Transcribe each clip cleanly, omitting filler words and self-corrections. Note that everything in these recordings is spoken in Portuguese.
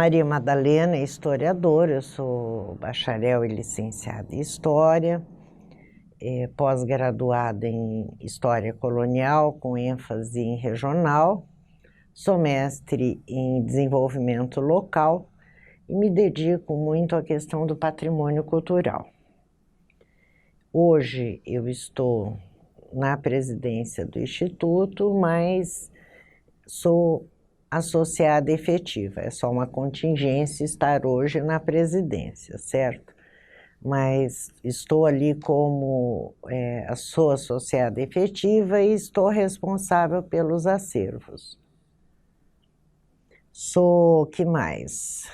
Maria Madalena é historiadora, eu sou bacharel e licenciada em História, pós-graduada em História Colonial, com ênfase em regional, sou mestre em Desenvolvimento Local e me dedico muito à questão do patrimônio cultural. Hoje eu estou na presidência do Instituto, mas sou associada efetiva, é só uma contingência estar hoje na presidência, certo? Mas estou ali como sou associada efetiva e estou responsável pelos acervos. Que mais?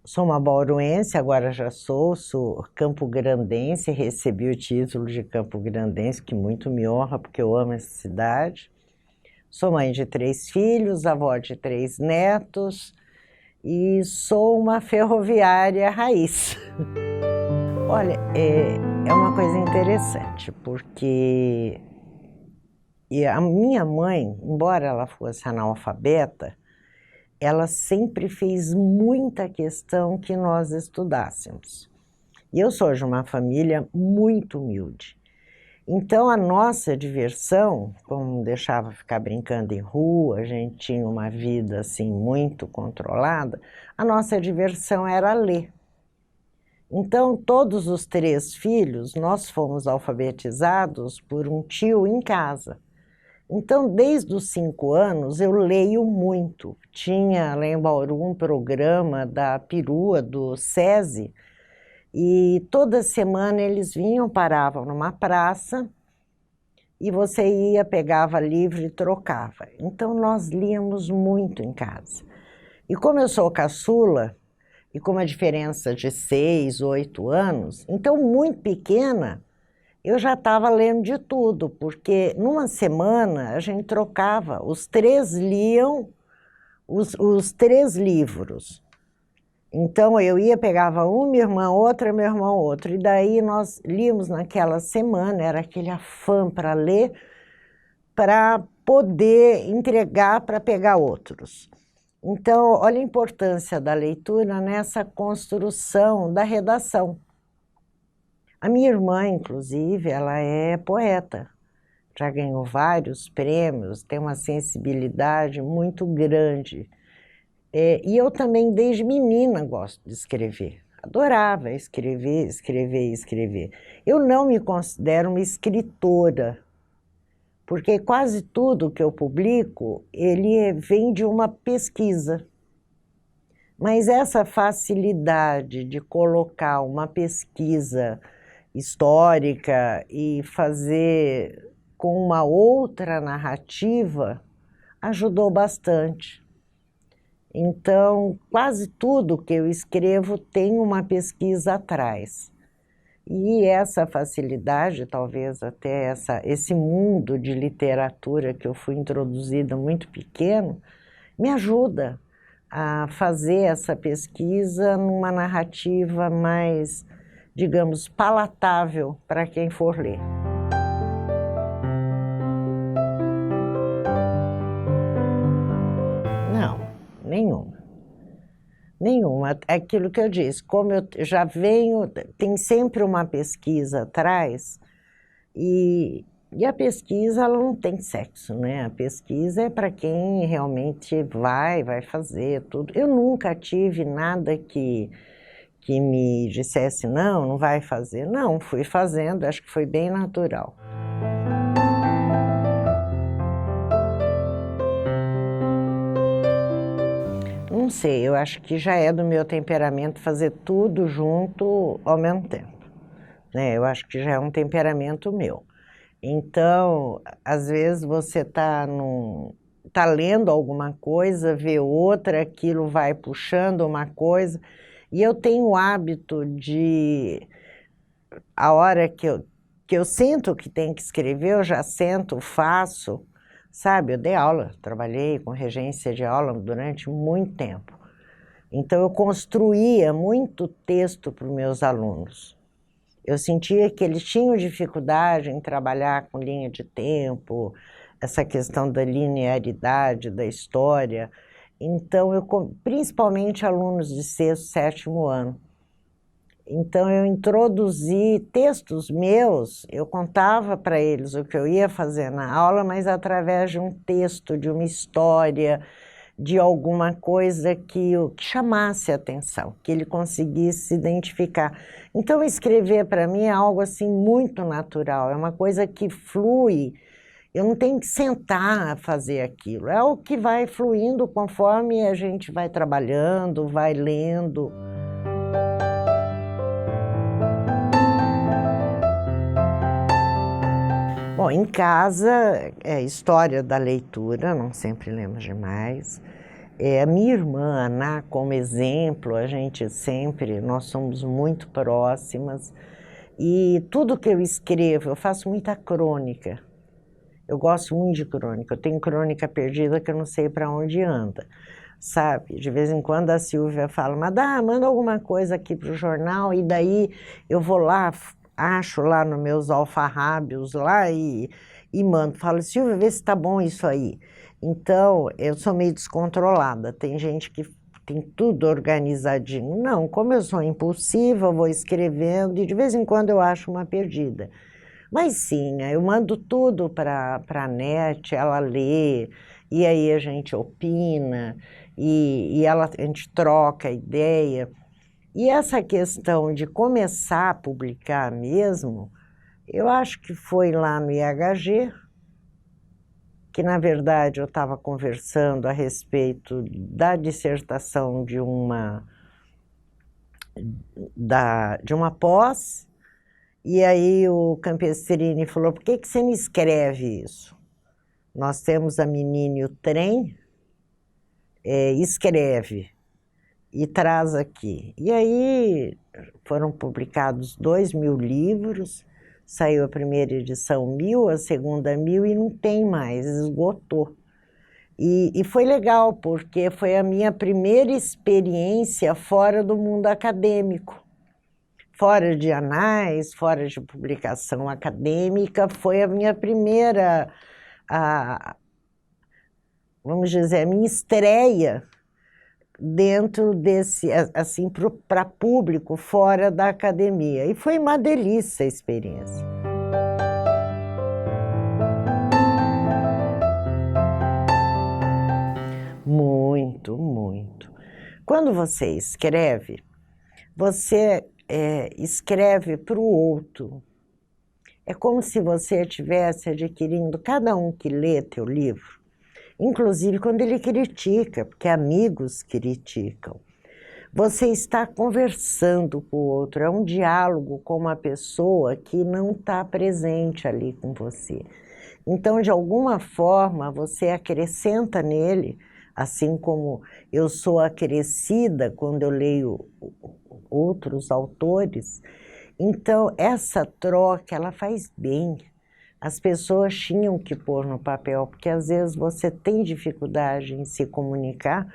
Sou uma bauruense, agora já sou campograndense, recebi o título de campograndense, que muito me honra, porque eu amo essa cidade. Sou mãe de 3 filhos, avó de 3 netos e sou uma ferroviária raiz. Olha, é uma coisa interessante, porque a minha mãe, embora ela fosse analfabeta, ela sempre fez muita questão que nós estudássemos. E eu sou de uma família muito humilde. Então, a nossa diversão, como não deixava ficar brincando em rua, a gente tinha uma vida assim muito controlada, a nossa diversão era ler. Então, todos os 3 filhos, nós fomos alfabetizados por um tio em casa. Então, desde os 5 anos, eu leio muito. Tinha lá em Bauru um programa da perua, do SESI, e toda semana eles vinham, paravam numa praça, e você ia, pegava livro e trocava. Então, nós líamos muito em casa. E como eu sou caçula, e com uma diferença de 6, 8 anos, então, muito pequena, eu já estava lendo de tudo, porque numa semana a gente trocava, os 3 liam os 3 livros. Então, eu ia, pegava minha irmã outra, meu irmão outro, e daí nós líamos naquela semana, era aquele afã para ler, para poder entregar para pegar outros. Então, olha a importância da leitura nessa construção da redação. A minha irmã, inclusive, ela é poeta, já ganhou vários prêmios, tem uma sensibilidade muito grande. E eu também, desde menina, gosto de escrever. Adorava escrever, escrever, escrever. Eu não me considero uma escritora, porque quase tudo que eu publico, ele vem de uma pesquisa. Mas essa facilidade de colocar uma pesquisa histórica e fazer com uma outra narrativa ajudou bastante. Então, quase tudo que eu escrevo tem uma pesquisa atrás. E essa facilidade, talvez até esse mundo de literatura que eu fui introduzida muito pequeno, me ajuda a fazer essa pesquisa numa narrativa mais, digamos, palatável para quem for ler. Não, nenhuma. Nenhuma. É aquilo que eu disse, como eu já venho, tem sempre uma pesquisa atrás, e a pesquisa ela não tem sexo, né? A pesquisa é para quem realmente vai fazer tudo. Eu nunca tive nada que me dissesse, não vai fazer. Não, fui fazendo, acho que foi bem natural. Não sei, eu acho que já é do meu temperamento fazer tudo junto ao mesmo tempo, né? Eu acho que já é um temperamento meu. Então, às vezes você tá lendo alguma coisa, vê outra, aquilo vai puxando uma coisa, e eu tenho o hábito de, a hora que eu sinto que tem que escrever, eu já sento, faço. Sabe, eu dei aula, trabalhei com regência de aula durante muito tempo. Então, eu construía muito texto para os meus alunos. Eu sentia que eles tinham dificuldade em trabalhar com linha de tempo, essa questão da linearidade da história. Então, principalmente alunos de sexto, sétimo ano. Então, eu introduzi textos meus, eu contava para eles o que eu ia fazer na aula, mas através de um texto, de uma história, de alguma coisa que chamasse a atenção, que ele conseguisse se identificar. Então, escrever para mim é algo assim muito natural, é uma coisa que flui. Eu não tenho que sentar a fazer aquilo, é o que vai fluindo conforme a gente vai trabalhando, vai lendo. Bom, em casa, é história da leitura, não sempre lemos demais. A minha irmã, Ana, como exemplo, nós somos muito próximas. E tudo que eu escrevo, eu faço muita crônica. Eu gosto muito de crônica. Eu tenho crônica perdida que eu não sei para onde anda, sabe? De vez em quando a Silvia fala, Madá, manda alguma coisa aqui para o jornal, e daí eu vou lá, acho lá nos meus alfarrábios lá e mando. Falo, Silvia, vê se está bom isso aí. Então, eu sou meio descontrolada. Tem gente que tem tudo organizadinho. Não, como eu sou impulsiva, eu vou escrevendo e de vez em quando eu acho uma perdida. Mas sim, eu mando tudo para a NET, ela lê, e aí a gente opina, a gente troca ideia. E essa questão de começar a publicar mesmo, eu acho que foi lá no IHG, que na verdade eu estava conversando a respeito da dissertação de uma pós, e aí o Campestrini falou, por que você não escreve isso? Nós temos a menina e o trem, escreve e traz aqui. E aí foram publicados 2.000 livros, saiu a primeira edição 1.000, a segunda 1.000 e não tem mais, esgotou. E foi legal, porque foi a minha primeira experiência fora do mundo acadêmico. Fora de anais, fora de publicação acadêmica, foi a minha primeira, vamos dizer, a minha estreia dentro desse, assim, para público, fora da academia. E foi uma delícia a experiência. Muito, muito. Quando você escreve escreve para o outro. É como se você estivesse adquirindo, cada um que lê teu livro, inclusive quando ele critica, porque amigos criticam, você está conversando com o outro, é um diálogo com uma pessoa que não está presente ali com você. Então, de alguma forma, você acrescenta nele, assim como eu sou acrescida quando eu leio outros autores. Então, essa troca, ela faz bem. As pessoas tinham que pôr no papel, porque às vezes você tem dificuldade em se comunicar,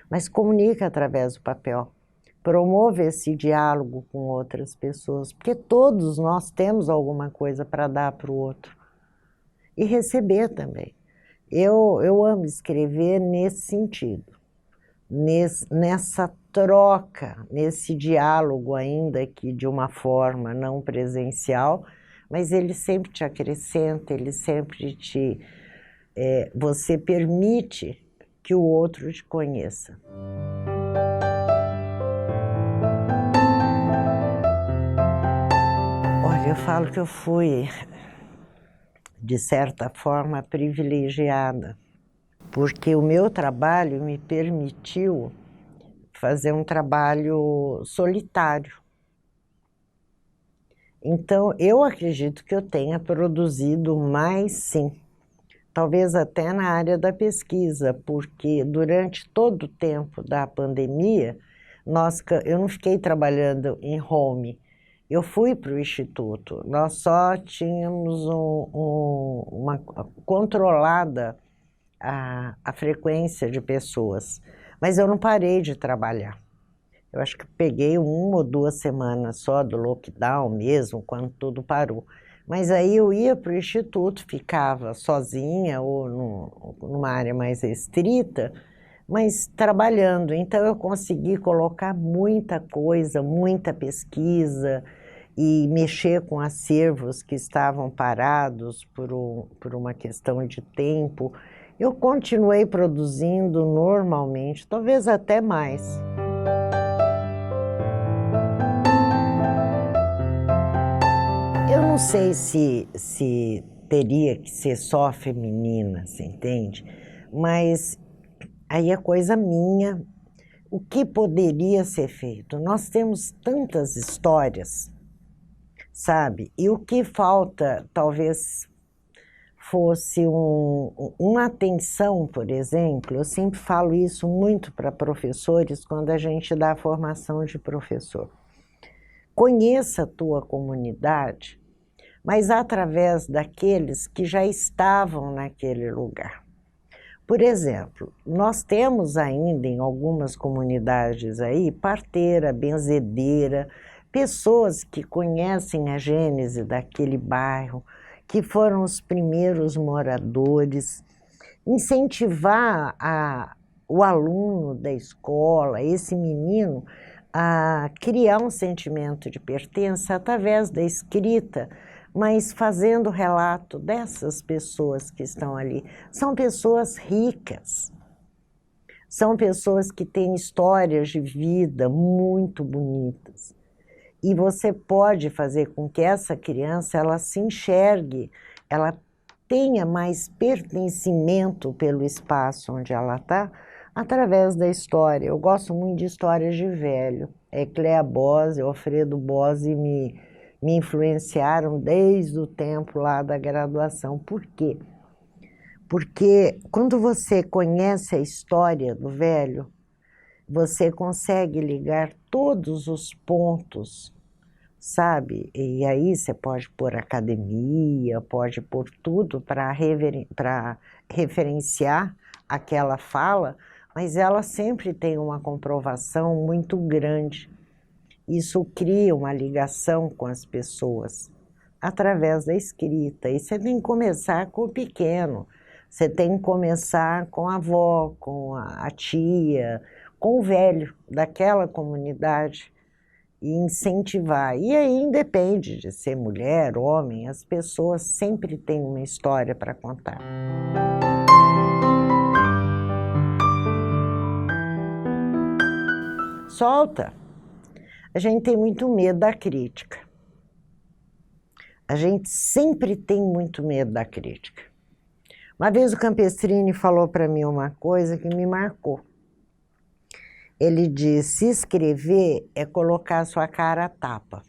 mas comunica através do papel. Promove esse diálogo com outras pessoas, porque todos nós temos alguma coisa para dar para o outro. E receber também. Eu amo escrever nesse sentido, nessa troca, nesse diálogo ainda que de uma forma não presencial, mas ele sempre te acrescenta, ele sempre você permite que o outro te conheça. Olha, eu falo que eu fui, de certa forma, privilegiada, porque o meu trabalho me permitiu fazer um trabalho solitário. Então, eu acredito que eu tenha produzido mais, sim. Talvez até na área da pesquisa, porque durante todo o tempo da pandemia, eu não fiquei trabalhando em home. Eu fui para o instituto. Nós só tínhamos uma controlada a frequência de pessoas, mas eu não parei de trabalhar. Eu acho que peguei 1 ou 2 semanas só do lockdown mesmo, quando tudo parou. Mas aí eu ia para o instituto, ficava sozinha ou numa área mais restrita, mas trabalhando. Então eu consegui colocar muita coisa, muita pesquisa e mexer com acervos que estavam parados por uma questão de tempo. Eu continuei produzindo normalmente, talvez até mais. Eu não sei se teria que ser só feminina, você entende? Mas aí é coisa minha. O que poderia ser feito? Nós temos tantas histórias, sabe? E o que falta talvez fosse uma atenção, por exemplo. Eu sempre falo isso muito para professores quando a gente dá a formação de professor. Conheça a tua comunidade, mas através daqueles que já estavam naquele lugar. Por exemplo, nós temos ainda em algumas comunidades aí parteira, benzedeira, pessoas que conhecem a gênese daquele bairro, que foram os primeiros moradores, incentivar o aluno da escola, esse menino, a criar um sentimento de pertença através da escrita, mas fazendo relato dessas pessoas que estão ali. São pessoas ricas, são pessoas que têm histórias de vida muito bonitas. E você pode fazer com que essa criança ela se enxergue, ela tenha mais pertencimento pelo espaço onde ela está, através da história. Eu gosto muito de histórias de velho. Cléa Bose, Alfredo Bose me influenciaram desde o tempo lá da graduação. Por quê? Porque quando você conhece a história do velho, você consegue ligar todos os pontos, sabe? E aí você pode pôr academia, pode pôr tudo para referenciar aquela fala, mas ela sempre tem uma comprovação muito grande. Isso cria uma ligação com as pessoas através da escrita. E você tem que começar com o pequeno, você tem que começar com a avó, com a tia, com o velho daquela comunidade e incentivar. E aí independe de ser mulher, homem, as pessoas sempre têm uma história para contar. Solta. A gente tem muito medo da crítica. A gente sempre tem muito medo da crítica. Uma vez o Campestrini falou para mim uma coisa que me marcou. Ele disse: escrever é colocar a sua cara à tapa.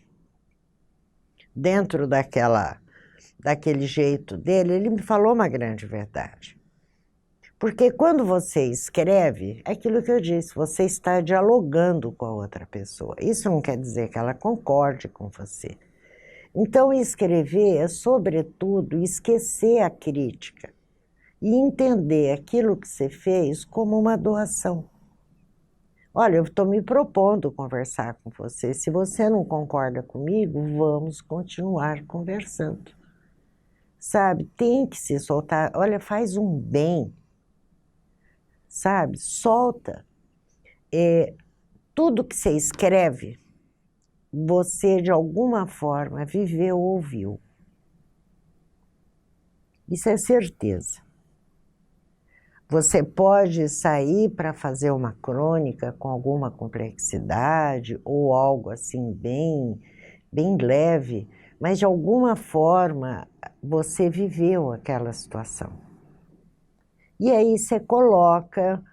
Dentro daquele jeito dele, ele me falou uma grande verdade. Porque quando você escreve, é aquilo que eu disse, você está dialogando com a outra pessoa. Isso não quer dizer que ela concorde com você. Então, escrever é, sobretudo, esquecer a crítica e entender aquilo que você fez como uma doação. Olha, eu estou me propondo conversar com você. Se você não concorda comigo, vamos continuar conversando. Sabe, tem que se soltar. Olha, faz um bem. Sabe, solta. Tudo que você escreve, você de alguma forma viveu ou ouviu. Isso é certeza. Você pode sair para fazer uma crônica com alguma complexidade ou algo assim bem leve, mas de alguma forma você viveu aquela situação. E aí você coloca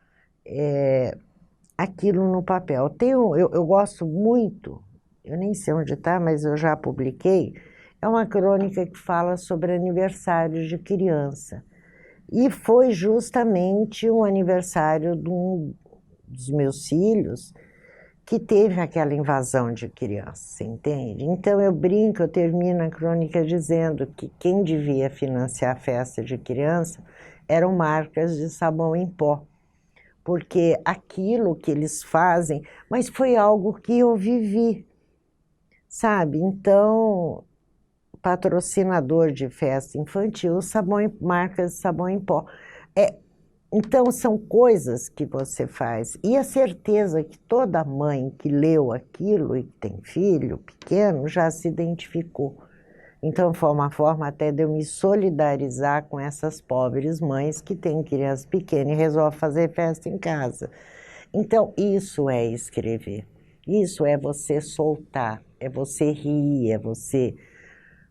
aquilo no papel. Eu gosto muito, eu nem sei onde está, mas eu já publiquei, é uma crônica que fala sobre aniversários de criança. E foi justamente um aniversário de um dos meus filhos que teve aquela invasão de criança, entende? Então eu brinco, eu termino a crônica dizendo que quem devia financiar a festa de criança eram marcas de sabão em pó, porque aquilo que eles fazem, mas foi algo que eu vivi, sabe? Então, patrocinador de festa infantil, marcas de sabão em pó. Então, são coisas que você faz. E a certeza que toda mãe que leu aquilo e que tem filho pequeno já se identificou. Então, foi uma forma até de eu me solidarizar com essas pobres mães que têm criança pequena e resolvem fazer festa em casa. Então, isso é escrever. Isso é você soltar, é você rir, é você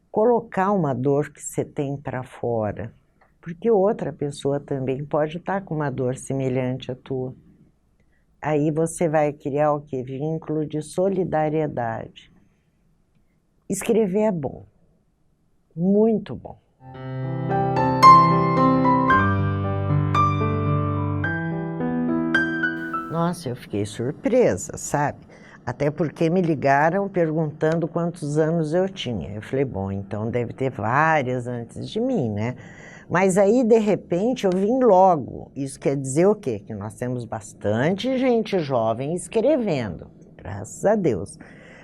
colocar uma dor que você tem para fora. Porque outra pessoa também pode estar com uma dor semelhante à tua. Aí você vai criar o quê? Vínculo de solidariedade. Escrever é bom, muito bom. Nossa, eu fiquei surpresa, sabe? Até porque me ligaram perguntando quantos anos eu tinha. Eu falei, bom, então deve ter várias antes de mim, né? Mas aí, de repente, eu vim logo. Isso quer dizer o quê? Que nós temos bastante gente jovem escrevendo, graças a Deus.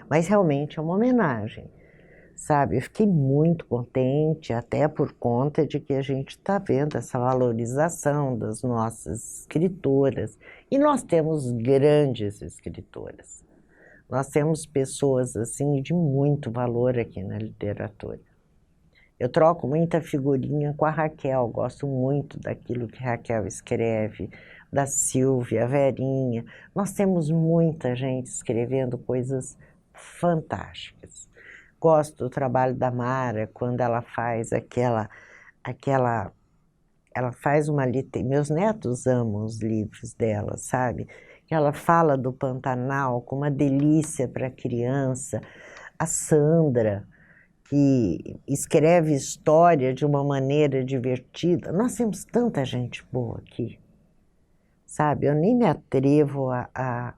Mas realmente é uma homenagem, sabe? Eu fiquei muito contente, até por conta de que a gente está vendo essa valorização das nossas escritoras. E nós temos grandes escritoras. Nós temos pessoas, assim, de muito valor aqui na literatura. Eu troco muita figurinha com a Raquel, gosto muito daquilo que a Raquel escreve, da Silvia, a Verinha. Nós temos muita gente escrevendo coisas fantásticas. Gosto do trabalho da Mara, quando ela faz ela faz uma literatura. Meus netos amam os livros dela, sabe? Ela fala do Pantanal com uma delícia para a criança. A Sandra, que escreve história de uma maneira divertida. Nós temos tanta gente boa aqui, sabe? Eu nem me atrevo a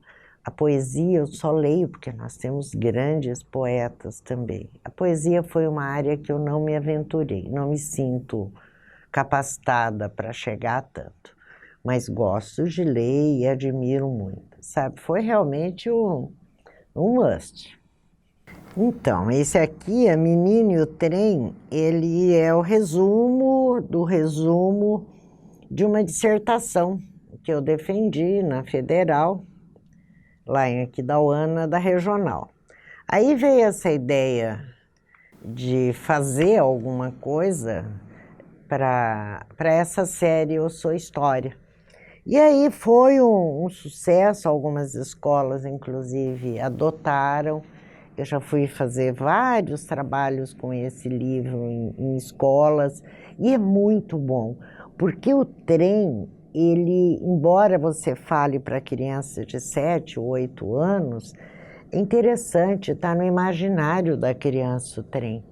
poesia, eu só leio porque nós temos grandes poetas também. A poesia foi uma área que eu não me aventurei, não me sinto capacitada para chegar a tanto, mas gosto de ler e admiro muito, sabe? Foi realmente um must. Então, esse aqui, A Menina e o Trem, ele é o resumo do resumo de uma dissertação que eu defendi na Federal, lá em Aquidauana, da Regional. Aí veio essa ideia de fazer alguma coisa para essa série Eu Sou História. E aí foi um sucesso, algumas escolas, inclusive, adotaram. Eu já fui fazer vários trabalhos com esse livro em escolas, e é muito bom, porque o trem, ele, embora você fale para crianças de 7 ou 8 anos, é interessante, está no imaginário da criança o trem.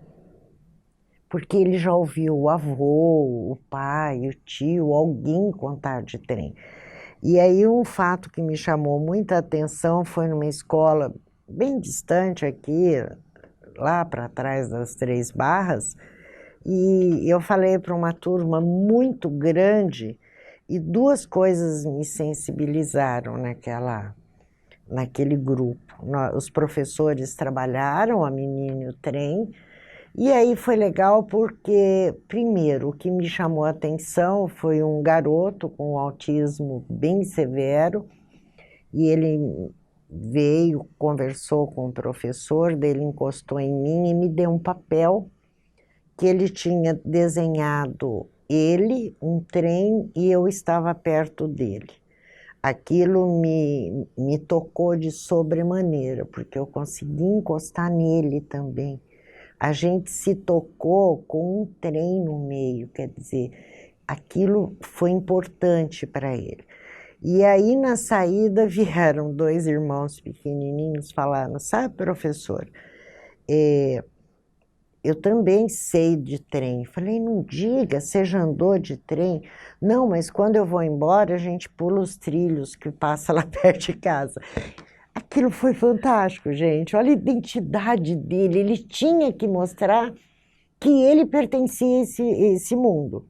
Porque ele já ouviu o avô, o pai, o tio, alguém contar de trem. E aí um fato que me chamou muita atenção foi numa escola bem distante aqui, lá para trás das Três Barras, e eu falei para uma turma muito grande e duas coisas me sensibilizaram naquele grupo. Os professores trabalharam A Menina e o Trem, e aí foi legal porque, primeiro, o que me chamou a atenção foi um garoto com autismo bem severo, e ele veio, conversou com o professor, dele encostou em mim e me deu um papel que ele tinha desenhado um trem, e eu estava perto dele. Aquilo me tocou de sobremaneira, porque eu consegui encostar nele também. A gente se tocou com um trem no meio, quer dizer, aquilo foi importante para ele. E aí, na saída, vieram dois irmãos pequenininhos falando, sabe, professor, eu também sei de trem. Falei, não diga, você já andou de trem? Não, mas quando eu vou embora, a gente pula os trilhos que passa lá perto de casa. Aquilo foi fantástico, gente. Olha a identidade dele. Ele tinha que mostrar que ele pertencia a esse mundo.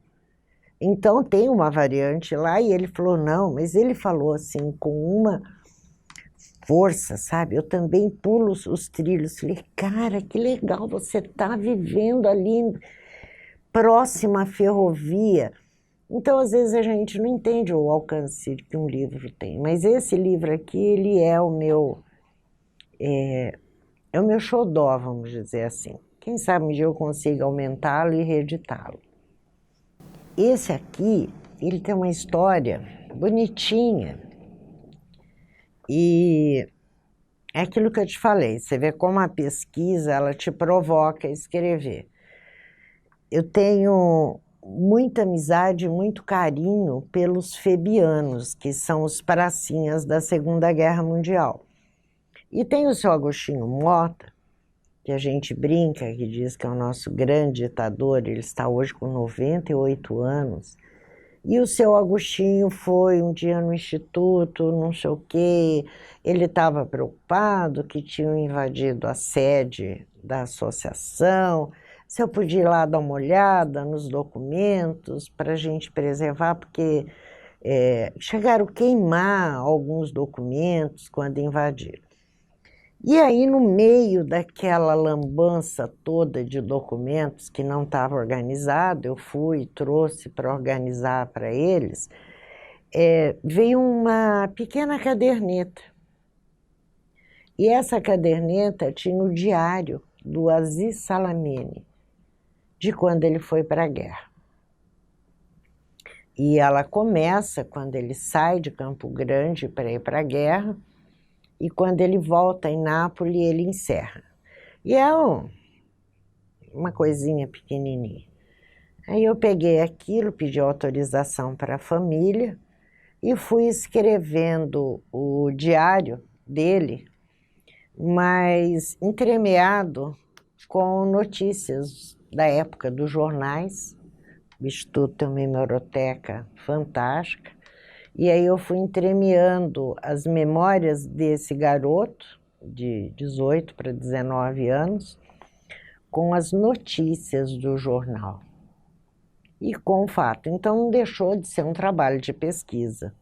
Então, tem uma variante lá e ele falou, não, mas ele falou assim, com uma força, sabe? Eu também pulo os trilhos. Falei, cara, que legal, você está vivendo ali próxima à ferrovia. Então, às vezes, a gente não entende o alcance que um livro tem. Mas esse livro aqui, ele é o meu xodó, vamos dizer assim. Quem sabe um dia eu consiga aumentá-lo e reeditá-lo. Esse aqui, ele tem uma história bonitinha. E é aquilo que eu te falei, você vê como a pesquisa, ela te provoca a escrever. Eu tenho muita amizade, muito carinho pelos febianos, que são os pracinhas da Segunda Guerra Mundial. E tem o seu Agostinho Mota, que a gente brinca, que diz que é o nosso grande ditador, ele está hoje com 98 anos. E o seu Agostinho foi um dia no instituto, não sei o quê, ele estava preocupado que tinham invadido a sede da associação, se eu podia ir lá dar uma olhada nos documentos para a gente preservar, porque chegaram a queimar alguns documentos quando invadiram. E aí, no meio daquela lambança toda de documentos que não estava organizado, eu fui e trouxe para organizar para eles, veio uma pequena caderneta. E essa caderneta tinha o diário do Aziz Salamene, de quando ele foi para a guerra. E ela começa quando ele sai de Campo Grande para ir para a guerra, e quando ele volta em Nápoles, ele encerra. E é uma coisinha pequenininha. Aí eu peguei aquilo, pedi autorização para a família e fui escrevendo o diário dele, mas entremeado com notícias da época dos jornais. O Instituto tem uma hemeroteca fantástica. E aí eu fui entremeando as memórias desse garoto, de 18 para 19 anos, com as notícias do jornal e com o fato. Então não deixou de ser um trabalho de pesquisa,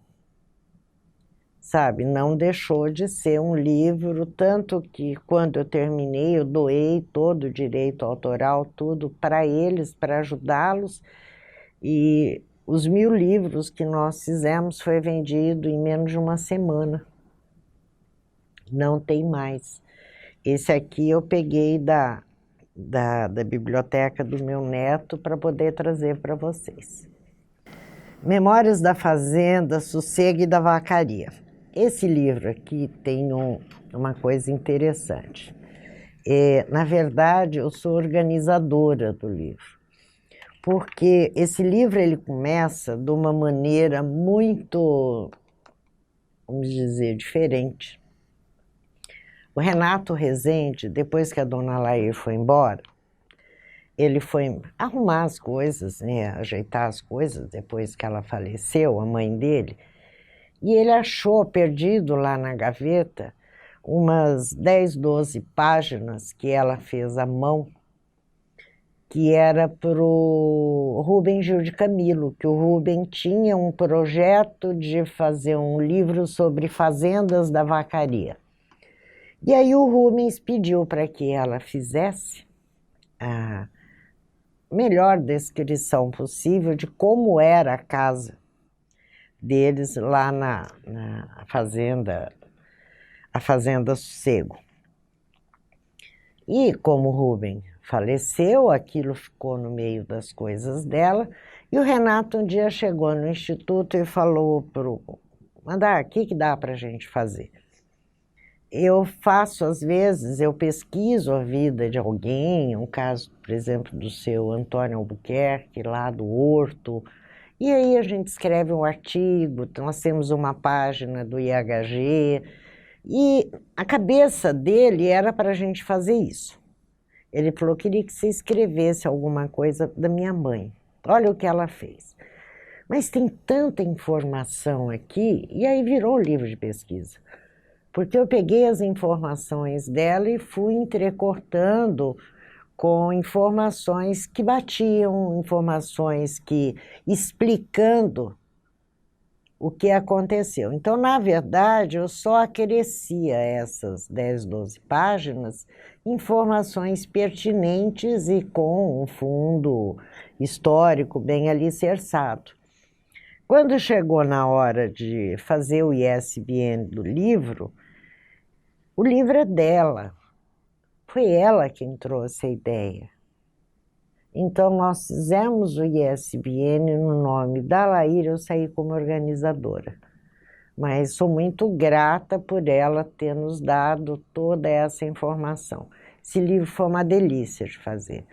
sabe? Não deixou de ser um livro, tanto que quando eu terminei eu doei todo o direito autoral, tudo para eles, para ajudá-los, e os 1000 livros que nós fizemos foi vendido em menos de uma semana. Não tem mais. Esse aqui eu peguei da biblioteca do meu neto para poder trazer para vocês. Memórias da Fazenda, Sossego e da Vacaria. Esse livro aqui tem uma coisa interessante. Na verdade, eu sou organizadora do livro, porque esse livro ele começa de uma maneira muito, vamos dizer, diferente. O Renato Rezende, depois que a dona Lair foi embora, ele foi arrumar as coisas, né, ajeitar as coisas depois que ela faleceu, a mãe dele, e ele achou perdido lá na gaveta umas 10, 12 páginas que ela fez à mão, que era para o Rubem Gil de Camilo, que o Rubem tinha um projeto de fazer um livro sobre fazendas da vacaria. E aí o Rubens pediu para que ela fizesse a melhor descrição possível de como era a casa deles lá na fazenda, a Fazenda Sossego. E como o Rubem faleceu, aquilo ficou no meio das coisas dela, e o Renato um dia chegou no instituto e falou para o Mandar, o que dá para a gente fazer? Eu faço, às vezes, eu pesquiso a vida de alguém, um caso, por exemplo, do seu Antônio Albuquerque, lá do Horto, e aí a gente escreve um artigo, nós temos uma página do IHG, e a cabeça dele era para a gente fazer isso. Ele falou que queria que você escrevesse alguma coisa da minha mãe. Olha o que ela fez. Mas tem tanta informação aqui, e aí virou um livro de pesquisa. Porque eu peguei as informações dela e fui entrecortando com informações que batiam, informações que explicando o que aconteceu. Então, na verdade, eu só acrescia essas 10, 12 páginas, informações pertinentes e com um fundo histórico bem alicerçado. Quando chegou na hora de fazer o ISBN do livro, o livro é dela. Foi ela quem trouxe a ideia. Então, nós fizemos o ISBN no nome da Laíra, eu saí como organizadora. Mas sou muito grata por ela ter nos dado toda essa informação. Esse livro foi uma delícia de fazer,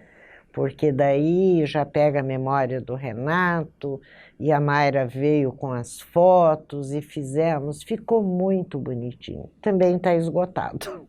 porque daí já pega a memória do Renato, e a Mayra veio com as fotos e fizemos, ficou muito bonitinho. Também está esgotado.